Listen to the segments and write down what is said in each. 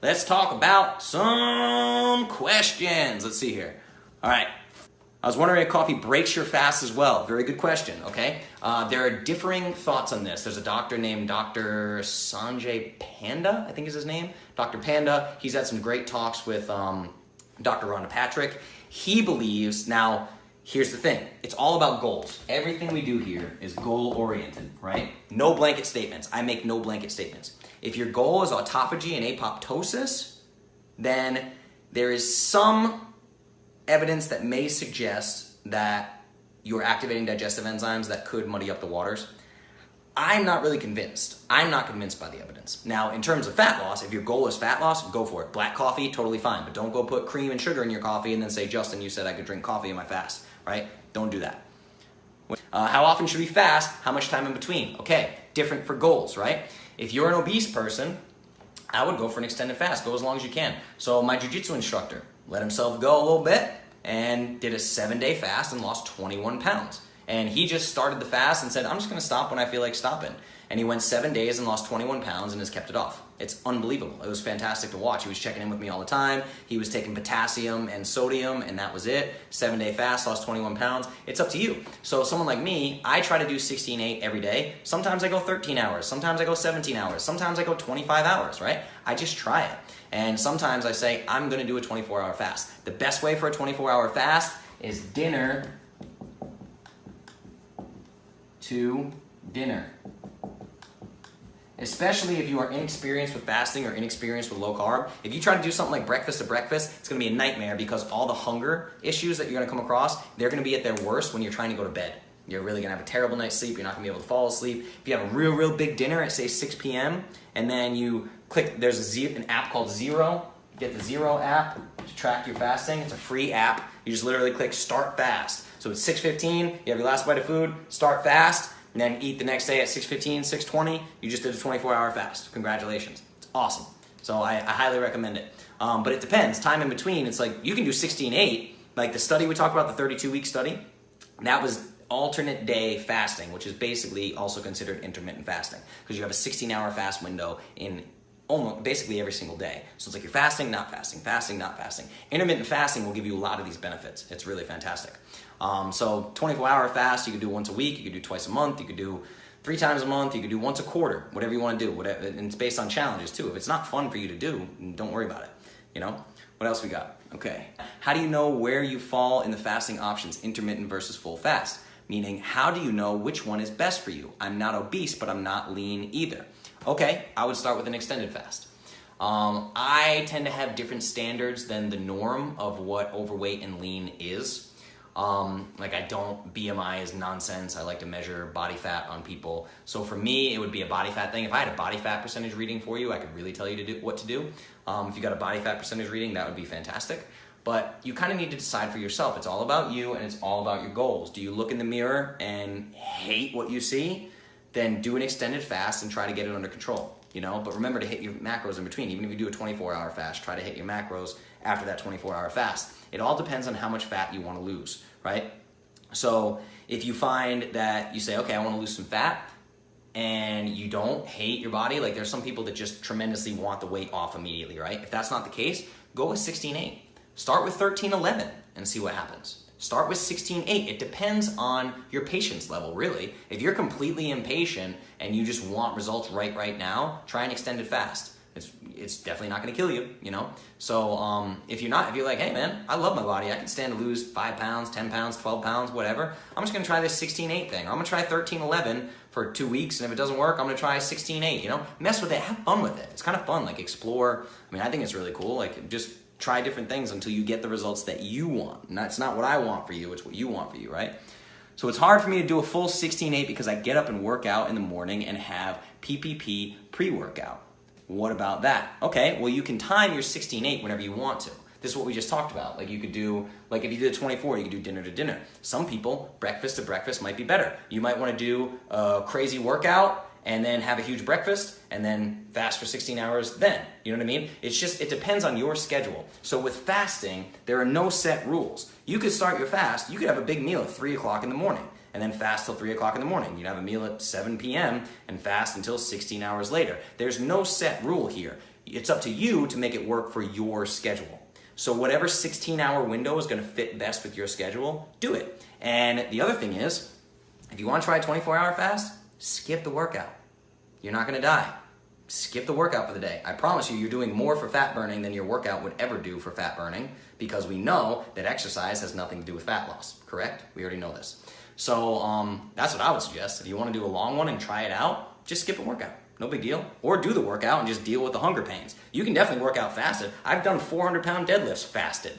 let's talk about some questions. Let's see here. All right. I was wondering if coffee breaks your fast as well. Very good question, okay? There are differing thoughts on this. There's a doctor named Dr. Sanjay Panda, I think is his name. Dr. Panda, he's had some great talks with Dr. Rhonda Patrick. He believes, now, here's the thing. It's all about goals. Everything we do here is goal-oriented, right? No blanket statements. I make no blanket statements. If your goal is autophagy and apoptosis, then there is some evidence that may suggest that you're activating digestive enzymes that could muddy up the waters. I'm not really convinced. I'm not convinced by the evidence. Now, in terms of fat loss, if your goal is fat loss, go for it. Black coffee, totally fine. But don't go put cream and sugar in your coffee and then say, Justin, you said I could drink coffee in my fast, right? Don't do that. How often should we fast? How much time in between? Okay, different for goals, right? If you're an obese person, I would go for an extended fast. Go as long as you can. So my jiu-jitsu instructor let himself go a little bit and did a 7-day fast and lost 21 pounds. And he just started the fast and said, I'm just gonna stop when I feel like stopping. And he went 7 days and lost 21 pounds and has kept it off. It's unbelievable. It was fantastic to watch. He was checking in with me all the time. He was taking potassium and sodium, and that was it. 7-day fast, lost 21 pounds. It's up to you. So someone like me, I try to do 16-8 every day. Sometimes I go 13 hours. Sometimes I go 17 hours. Sometimes I go 25 hours, right? I just try it. And sometimes I say, I'm gonna do a 24-hour fast. The best way for a 24-hour fast is dinner to dinner. Especially if you are inexperienced with fasting or inexperienced with low carb. If you try to do something like breakfast to breakfast, it's gonna be a nightmare because all the hunger issues that you're gonna come across, they're gonna be at their worst when you're trying to go to bed. You're really gonna have a terrible night's sleep, you're not gonna be able to fall asleep. If you have a real big dinner at say 6 p.m. and then you click, there's an app called Zero. Get the Zero app to track your fasting. It's a free app. You just literally click start fast. So it's 6:15, you have your last bite of food, start fast, and then eat the next day at 6:15, 6:20. You just did a 24-hour fast. Congratulations. It's awesome. So I highly recommend it. But it depends. Time in between, it's like you can do 16-8. Like the study we talked about, the 32-week study, that was alternate day fasting, which is basically also considered intermittent fasting because you have a 16-hour fast window in almost basically every single day. So it's like you're fasting, not fasting, fasting, not fasting. Intermittent fasting will give you a lot of these benefits. It's really fantastic. So 24-hour fast, you could do once a week, you could do twice a month, you could do 3 times a month, you could do once a quarter, whatever you want to do. Whatever, and it's based on challenges too. If it's not fun for you to do, don't worry about it. You know? What else we got? Okay. How do you know where you fall in the fasting options, intermittent versus full fast? Meaning, how do you know which one is best for you? I'm not obese, but I'm not lean either. Okay, I would start with an extended fast. I tend to have different standards than the norm of what overweight and lean is. Like BMI is nonsense. I like to measure body fat on people. So for me, it would be a body fat thing. If I had a body fat percentage reading for you, I could really tell you what to do. If you got a body fat percentage reading, that would be fantastic. But you kind of need to decide for yourself. It's all about you and it's all about your goals. Do you look in the mirror and hate what you see? Then do an extended fast and try to get it under control, you know? But remember to hit your macros in between. Even if you do a 24-hour fast, try to hit your macros after that 24-hour fast. It all depends on how much fat you want to lose, right? So if you find that you say, okay, I want to lose some fat, and you don't hate your body, like there's some people that just tremendously want the weight off immediately, right? If that's not the case, go with 16-8. Start with 13-11 and see what happens. Start with 16-8. It depends on your patience level, really. If you're completely impatient and you just want results right now, try an extended fast. It's definitely not going to kill you, you know? So if you're like, hey man, I love my body. I can stand to lose 5 pounds, 10 pounds, 12 pounds, whatever. I'm just going to try this 16-8 thing. Or I'm going to try 13-11 for 2 weeks. And if it doesn't work, I'm going to try 16-8, you know? Mess with it. Have fun with it. It's kind of fun. Like explore. I mean, I think it's really cool. Like just try different things until you get the results that you want. And that's not what I want for you. It's what you want for you, right? So it's hard for me to do a full 16-8 because I get up and work out in the morning and have PPP pre-workout. What about that? Okay, well you can time your 16-8 whenever you want to. This is what we just talked about. Like you could do, like if you did a 24, you could do dinner to dinner. Some people, breakfast to breakfast might be better. You might want to do a crazy workout and then have a huge breakfast and then fast for 16 hours then. You know what I mean? It's just, it depends on your schedule. So with fasting, there are no set rules. You could start your fast, you could have a big meal at 3 o'clock in the morning and then fast till 3 o'clock in the morning. You'd have a meal at 7 p.m. and fast until 16 hours later. There's no set rule here. It's up to you to make it work for your schedule. So whatever 16-hour window is going to fit best with your schedule, do it. And the other thing is, if you want to try a 24-hour fast, skip the workout. You're not going to die. Skip the workout for the day. I promise you, you're doing more for fat burning than your workout would ever do for fat burning, because we know that exercise has nothing to do with fat loss, correct? We already know this. So that's what I would suggest. If you want to do a long one and try it out, just skip a workout. No big deal. Or do the workout and just deal with the hunger pains. You can definitely work out fasted. I've done 400-pound deadlifts fasted.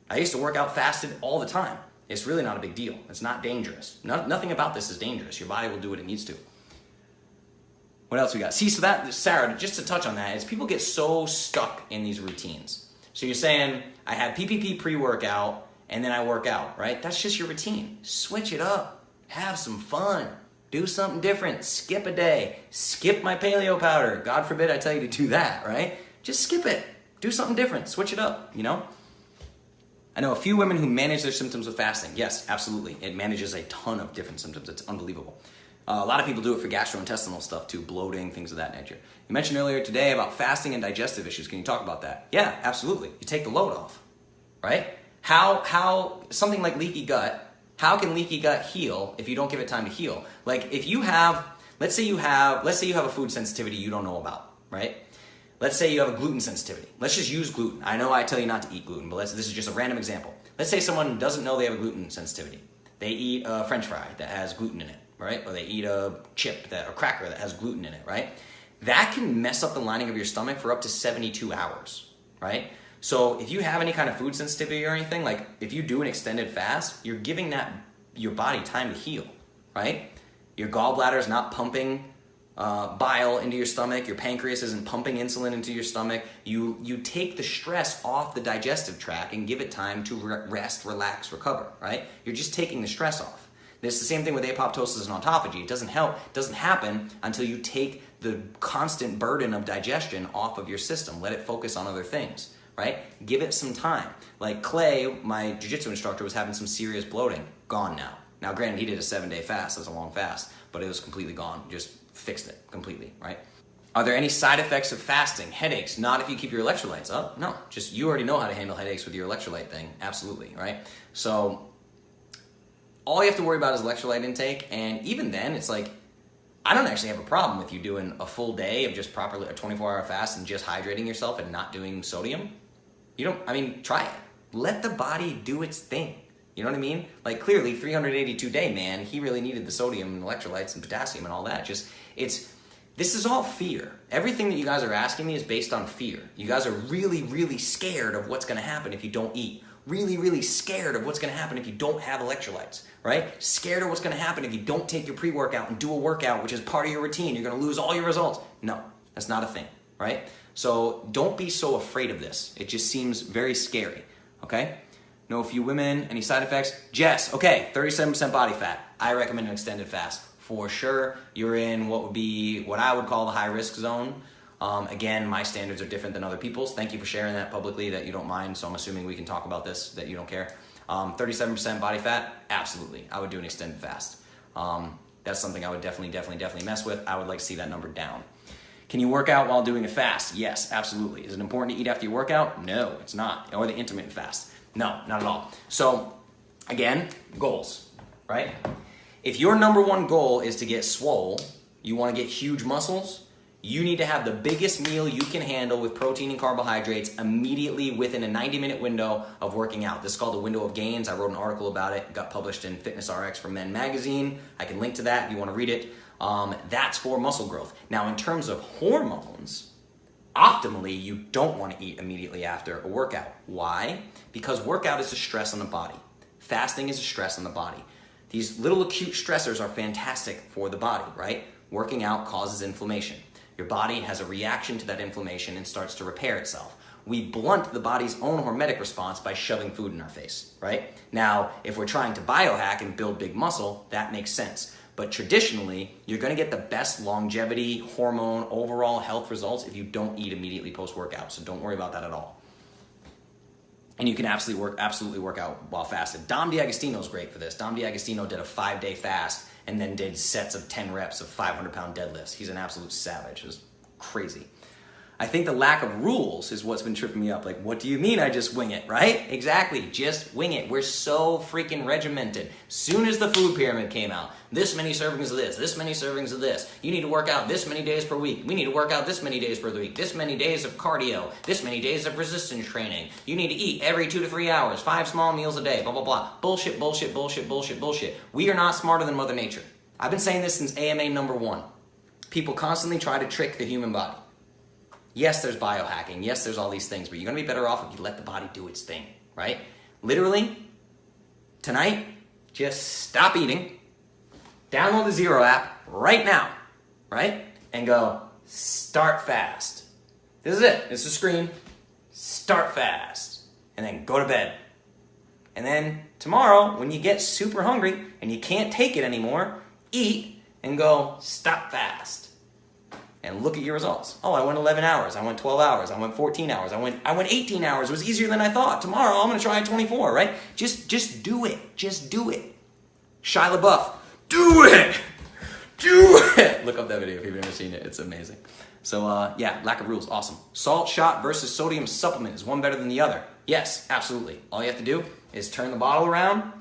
I used to work out fasted all the time. It's really not a big deal. It's not dangerous. Nothing about this is dangerous. Your body will do what it needs to. What else we got? See, so that, Sarah, just to touch on that, is people get so stuck in these routines. So you're saying, I have PPP pre-workout, and then I work out, right? That's just your routine. Switch it up. Have some fun. Do something different. Skip a day. Skip my paleo powder. God forbid I tell you to do that, right? Just skip it. Do something different. Switch it up, you know? I know a few women who manage their symptoms with fasting. Yes, absolutely. It manages a ton of different symptoms. It's unbelievable. A lot of people do it for gastrointestinal stuff too, bloating, things of that nature. You mentioned earlier today about fasting and digestive issues. Can you talk about that? Yeah, absolutely. You take the load off, right? How something like leaky gut, how can leaky gut heal if you don't give it time to heal? Like if you have, let's say you have a food sensitivity you don't know about, right? Let's say you have a gluten sensitivity. Let's just use gluten. I know I tell you not to eat gluten, but this is just a random example. Let's say someone doesn't know they have a gluten sensitivity. They eat a French fry that has gluten in it, right? Or they eat a cracker that has gluten in it, right? That can mess up the lining of your stomach for up to 72 hours, right? So if you have any kind of food sensitivity or anything, like if you do an extended fast, you're giving your body time to heal, right? Your gallbladder is not pumping bile into your stomach. Your pancreas isn't pumping insulin into your stomach. You take the stress off the digestive tract and give it time to rest, relax, recover, right? You're just taking the stress off. It's the same thing with apoptosis and autophagy. It doesn't happen until you take the constant burden of digestion off of your system. Let it focus on other things, right? Give it some time. Like Clay, my jiu-jitsu instructor, was having some serious bloating. Gone now. Now, granted, he did a 7-day fast. That's a long fast, but it was completely gone. Just fixed it completely, right? Are there any side effects of fasting? Headaches? Not if you keep your electrolytes up. No, just you already know how to handle headaches with your electrolyte thing. Absolutely, right? So all you have to worry about is electrolyte intake, and even then, it's like, I don't actually have a problem with you doing a full day of just properly a 24-hour fast and just hydrating yourself and not doing sodium. Try it. Let the body do its thing. You know what I mean? Like clearly 382 day man, he really needed the sodium and electrolytes and potassium and all that. This is all fear. Everything that you guys are asking me is based on fear. You guys are really, really scared of what's gonna happen if you don't eat. Really, really scared of what's gonna happen if you don't have electrolytes, right? Scared of what's gonna happen if you don't take your pre-workout and do a workout, which is part of your routine. You're gonna lose all your results. No, that's not a thing, right? So don't be so afraid of this. It just seems very scary, okay? Know a few women, any side effects? Jess, okay, 37% body fat. I recommend an extended fast for sure. You're in what I would call the high risk zone. Again, my standards are different than other people's. Thank you for sharing that publicly, that you don't mind. So I'm assuming we can talk about this, that you don't care. 37% body fat, absolutely. I would do an extended fast. That's something I would definitely mess with. I would like to see that number down. Can you work out while doing a fast? Yes, absolutely. Is it important to eat after you work out? No, it's not. Or the intermittent fast. No, not at all. So again, goals, right? If your number one goal is to get swole, you want to get huge muscles, you need to have the biggest meal you can handle with protein and carbohydrates immediately within a 90-minute window of working out. This is called the window of gains. I wrote an article about it. It got published in Fitness RX for Men magazine. I can link to that if you want to read it. That's for muscle growth. Now, in terms of hormones, optimally, you don't want to eat immediately after a workout. Why? Because workout is a stress on the body. Fasting is a stress on the body. These little acute stressors are fantastic for the body, right? Working out causes inflammation. Your body has a reaction to that inflammation and starts to repair itself. We blunt the body's own hormetic response by shoving food in our face, right? Now, if we're trying to biohack and build big muscle, that makes sense. But traditionally, you're gonna get the best longevity, hormone, overall health results if you don't eat immediately post-workout. So don't worry about that at all. And you can absolutely work out while fasted. Dom D'Agostino is great for this. Dom D'Agostino did a 5-day fast and then did sets of 10 reps of 500-pound deadlifts. He's an absolute savage. It was crazy. I think the lack of rules is what's been tripping me up. Like, what do you mean I just wing it, right? Exactly, just wing it. We're so freaking regimented. Soon as the food pyramid came out, this many servings of this many servings of this. You need to work out this many days per week. We need to work out this many days per week. This many days of cardio. This many days of resistance training. You need to eat every 2 to 3 hours, 5 small meals a day, blah, blah, blah. Bullshit, bullshit, bullshit, bullshit, bullshit. We are not smarter than Mother Nature. I've been saying this since AMA number 1. People constantly try to trick the human body. Yes, there's biohacking. Yes, there's all these things, but you're going to be better off if you let the body do its thing, right? Literally, tonight, just stop eating, download the Zero app right now, right? And go, start fast. This is it. This is the screen. Start fast. And then go to bed. And then tomorrow, when you get super hungry and you can't take it anymore, eat and go, stop fast. And look at your results. Oh, I went 11 hours. I went 12 hours. I went 14 hours. I went 18 hours. It was easier than I thought. Tomorrow, I'm going to try 24, right? Just do it. Just do it. Shia LaBeouf, do it. Do it. Look up that video if you've never seen it. It's amazing. So, yeah, lack of rules. Awesome. Salt shot versus sodium supplement. Is one better than the other? Yes, absolutely. All you have to do is turn the bottle around,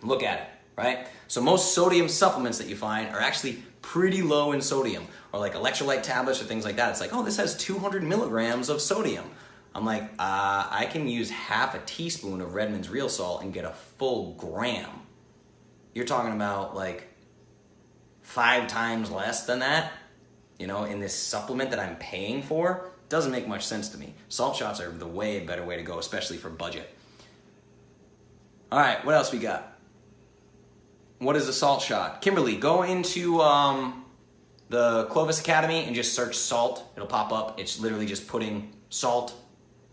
look at it, right? So most sodium supplements that you find are actually pretty low in sodium, or like electrolyte tablets or things like that. It's like, oh, this has 200 milligrams of sodium. I'm like, I can use half a teaspoon of Redmond's real salt and get a full gram. You're talking about like 5 times less than that, you know, in this supplement that I'm paying for. Doesn't make much sense to me. Salt shots are the way better way to go, especially for budget. All right, what else we got? What is a salt shot? Kimberly, go into the Clovis Academy and just search salt. It'll pop up. It's literally just putting salt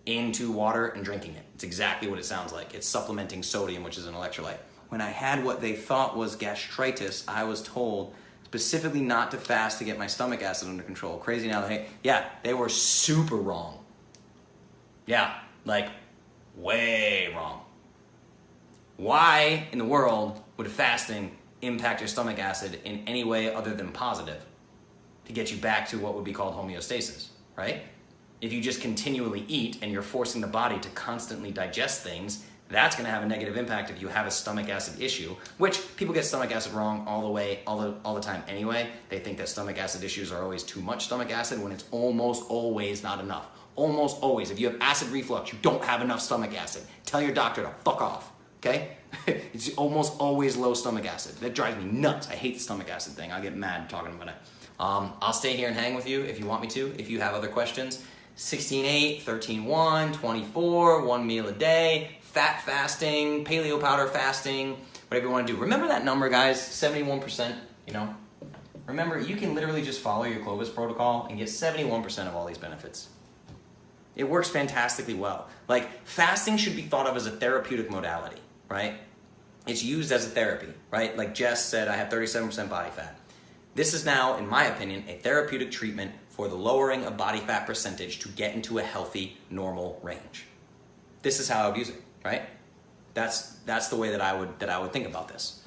into water and drinking it. It's exactly what it sounds like. It's supplementing sodium, which is an electrolyte. When I had what they thought was gastritis, I was told specifically not to fast to get my stomach acid under control. Crazy now. Yeah, they were super wrong. Yeah, like way wrong. Why in the world would fasting impact your stomach acid in any way other than positive to get you back to what would be called homeostasis, right? If you just continually eat and you're forcing the body to constantly digest things, that's going to have a negative impact if you have a stomach acid issue, which people get stomach acid wrong all the time anyway. They think that stomach acid issues are always too much stomach acid when it's almost always not enough. Almost always. If you have acid reflux, you don't have enough stomach acid. Tell your doctor to fuck off. Okay? It's almost always low stomach acid. That drives me nuts. I hate the stomach acid thing. I get mad talking about it. I'll stay here and hang with you if you want me to. If you have other questions, 16-8, 13-1, 24, 1 meal a day, fat fasting, paleo powder fasting, whatever you want to do. Remember that number, guys, 71%, you know? Remember, you can literally just follow your Clovis protocol and get 71% of all these benefits. It works fantastically well. Like, fasting should be thought of as a therapeutic modality, right? It's used as a therapy, right? Like Jess said, I have 37% body fat. This is now, in my opinion, a therapeutic treatment for the lowering of body fat percentage to get into a healthy, normal range. This is how I would use it, right? That's the way that I would think about this.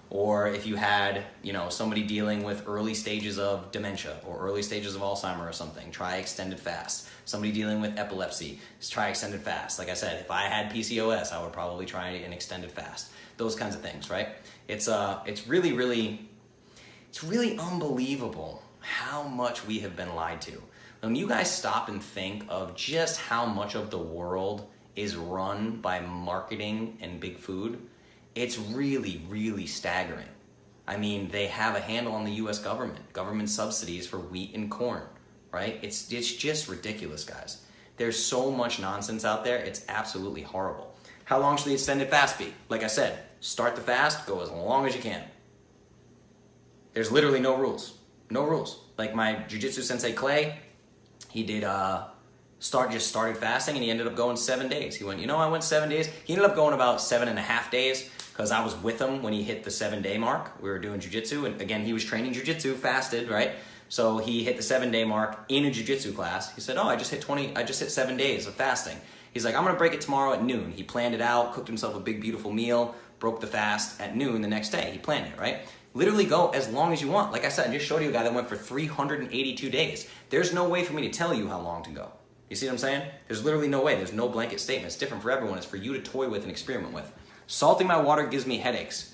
Or if you had, you know, somebody dealing with early stages of dementia or early stages of Alzheimer or something, try extended fast. Somebody dealing with epilepsy, try extended fast. Like I said, if I had PCOS, I would probably try an extended fast. Those kinds of things, right? It's really unbelievable how much we have been lied to. When you guys stop and think of just how much of the world is run by marketing and big food, it's really, really staggering. I mean, they have a handle on the US government subsidies for wheat and corn, right? It's just ridiculous, guys. There's so much nonsense out there, it's absolutely horrible. How long should the extended fast be? Like I said, start the fast, go as long as you can. There's literally no rules. No rules. Like my jiu-jitsu sensei Clay, he did just started fasting and he ended up going 7 days. He went, I went 7 days. He ended up going about 7.5 days because I was with him when he hit the 7-day mark. We were doing jiu-jitsu, and again, he was training jiu-jitsu, fasted, right? So he hit the 7-day mark in a jiu-jitsu class. He said, I just hit 7 days of fasting. He's like, I'm gonna break it tomorrow at noon. He planned it out, cooked himself a big, beautiful meal, broke the fast at noon the next day. He planned it, right? Literally go as long as you want. Like I said, I just showed you a guy that went for 382 days. There's no way for me to tell you how long to go. You see what I'm saying? There's literally no way. There's no blanket statement. It's different for everyone. It's for you to toy with and experiment with. Salting my water gives me headaches.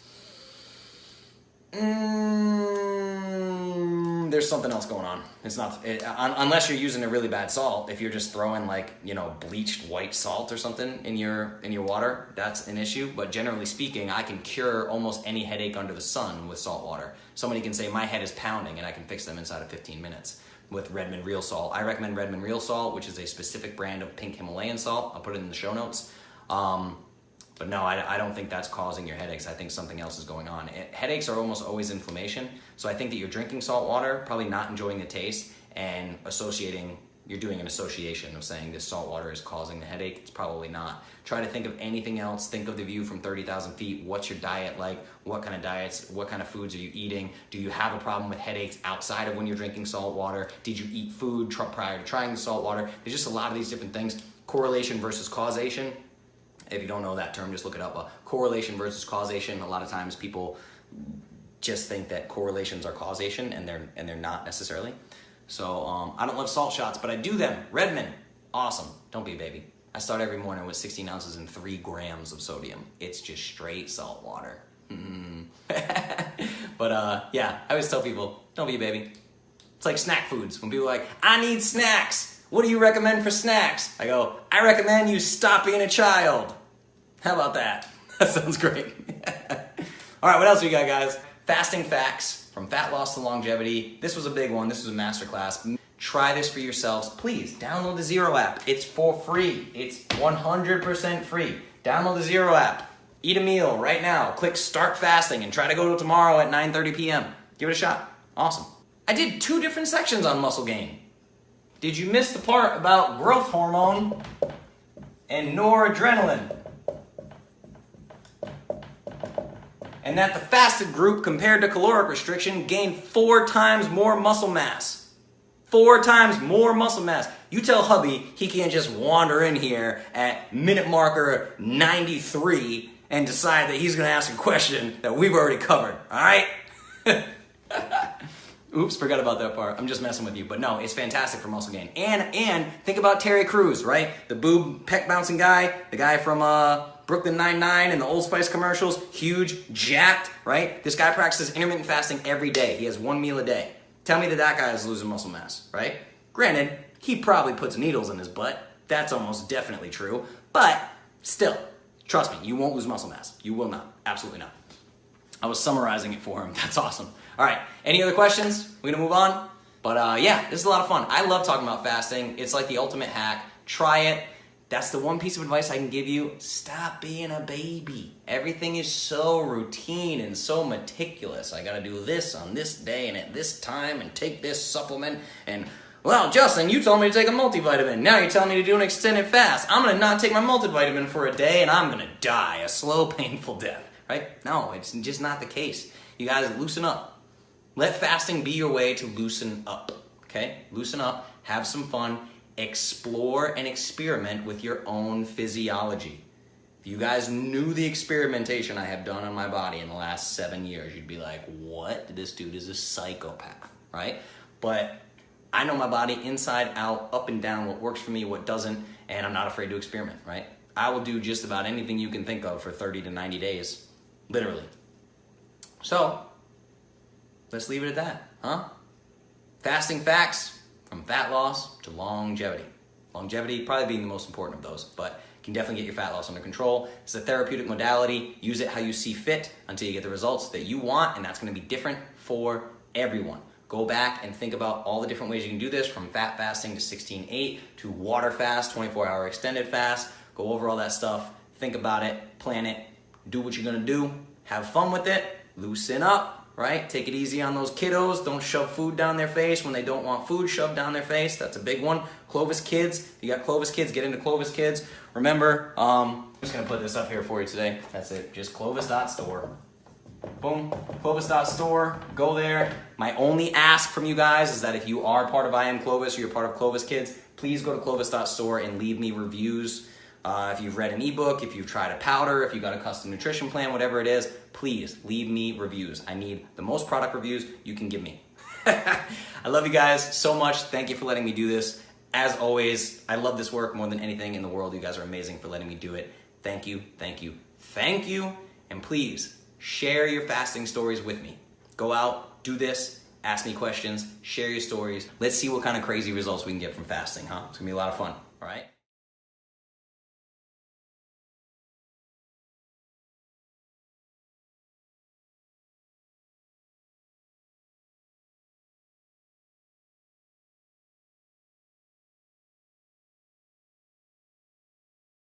There's something else going on. It's not, unless you're using a really bad salt. If you're just throwing like, you know, bleached white salt or something in your water, that's an issue. But generally speaking, I can cure almost any headache under the sun with salt water. Somebody can say my head is pounding and I can fix them inside of 15 minutes with Redmond Real Salt. I recommend Redmond Real Salt, which is a specific brand of pink Himalayan salt. I'll put it in the show notes. But no, I don't think that's causing your headaches. I think something else is going on. Headaches are almost always inflammation. So I think that you're drinking salt water, probably not enjoying the taste, and you're doing an association of saying this salt water is causing the headache. It's probably not. Try to think of anything else. Think of the view from 30,000 feet. What's your diet like? What kind of diets, what kind of foods are you eating? Do you have a problem with headaches outside of when you're drinking salt water? Did you eat food prior to trying the salt water? There's just a lot of these different things. Correlation versus causation. If you don't know that term, just look it up. Correlation versus causation. A lot of times people just think that correlations are causation, and they're not necessarily. So I don't love salt shots, but I do them. Redmond, awesome. Don't be a baby. I start every morning with 16 ounces and 3 grams of sodium. It's just straight salt water. But yeah, I always tell people, don't be a baby. It's like snack foods. When people are like, I need snacks. What do you recommend for snacks? I go, I recommend you stop being a child. How about that? That sounds great. All right, what else we got, guys? Fasting facts, from fat loss to longevity. This was a big one. This was a masterclass. Try this for yourselves. Please, download the Zero app. It's for free. It's 100% free. Download the Zero app. Eat a meal right now. Click start fasting and try to go to tomorrow at 9:30 p.m. Give it a shot. Awesome. I did 2 different sections on muscle gain. Did you miss the part about growth hormone and noradrenaline? And that the fasted group compared to caloric restriction gained 4 times more muscle mass. 4 times more muscle mass. You tell hubby he can't just wander in here at minute marker 93 and decide that he's going to ask a question that we've already covered. All right? Oops, forgot about that part. I'm just messing with you. But no, it's fantastic for muscle gain. And think about Terry Crews, right? The boob peck bouncing guy, the guy from Brooklyn Nine-Nine and the Old Spice commercials, huge, jacked, right? This guy practices intermittent fasting every day. He has 1 meal a day. Tell me that guy is losing muscle mass, right? Granted, he probably puts needles in his butt. That's almost definitely true. But still, trust me, you won't lose muscle mass. You will not. Absolutely not. I was summarizing it for him. That's awesome. All right, any other questions? We're gonna move on. But yeah, this is a lot of fun. I love talking about fasting. It's like the ultimate hack. Try it. That's the one piece of advice I can give you. Stop being a baby. Everything is so routine and so meticulous. I gotta do this on this day and at this time and take this supplement. And, well, Justin, you told me to take a multivitamin. Now you're telling me to do an extended fast. I'm gonna not take my multivitamin for a day and I'm gonna die a slow, painful death, right? No, it's just not the case. You guys loosen up. Let fasting be your way to loosen up, okay? Loosen up, have some fun, explore and experiment with your own physiology. If you guys knew the experimentation I have done on my body in the last 7 years, you'd be like, what? This dude is a psychopath, right? But I know my body inside out, up and down, what works for me, what doesn't, and I'm not afraid to experiment, right? I will do just about anything you can think of for 30 to 90 days, literally. So, let's leave it at that, huh? Fasting facts, from fat loss to longevity. Longevity probably being the most important of those, but you can definitely get your fat loss under control. It's a therapeutic modality. Use it how you see fit until you get the results that you want, and that's gonna be different for everyone. Go back and think about all the different ways you can do this, from fat fasting to 16-8 to water fast, 24-hour extended fast. Go over all that stuff, think about it, plan it, do what you're gonna do, have fun with it, loosen up, right? Take it easy on those kiddos. Don't shove food down their face when they don't want food shoved down their face. That's a big one. Clovis kids. If you got Clovis kids, get into Clovis kids. Remember, I'm just going to put this up here for you today. That's it. Just Clovis.store. Boom. Clovis.store. Go there. My only ask from you guys is that if you are part of I Am Clovis or you're part of Clovis Kids, please go to Clovis.store and leave me reviews. If you've read an ebook, if you've tried a powder, if you got a custom nutrition plan, whatever it is, please leave me reviews. I need the most product reviews you can give me. I love you guys so much. Thank you for letting me do this. As always, I love this work more than anything in the world. You guys are amazing for letting me do it. Thank you, thank you, thank you. And please share your fasting stories with me. Go out, do this, ask me questions, share your stories. Let's see what kind of crazy results we can get from fasting, huh? It's gonna be a lot of fun, all right?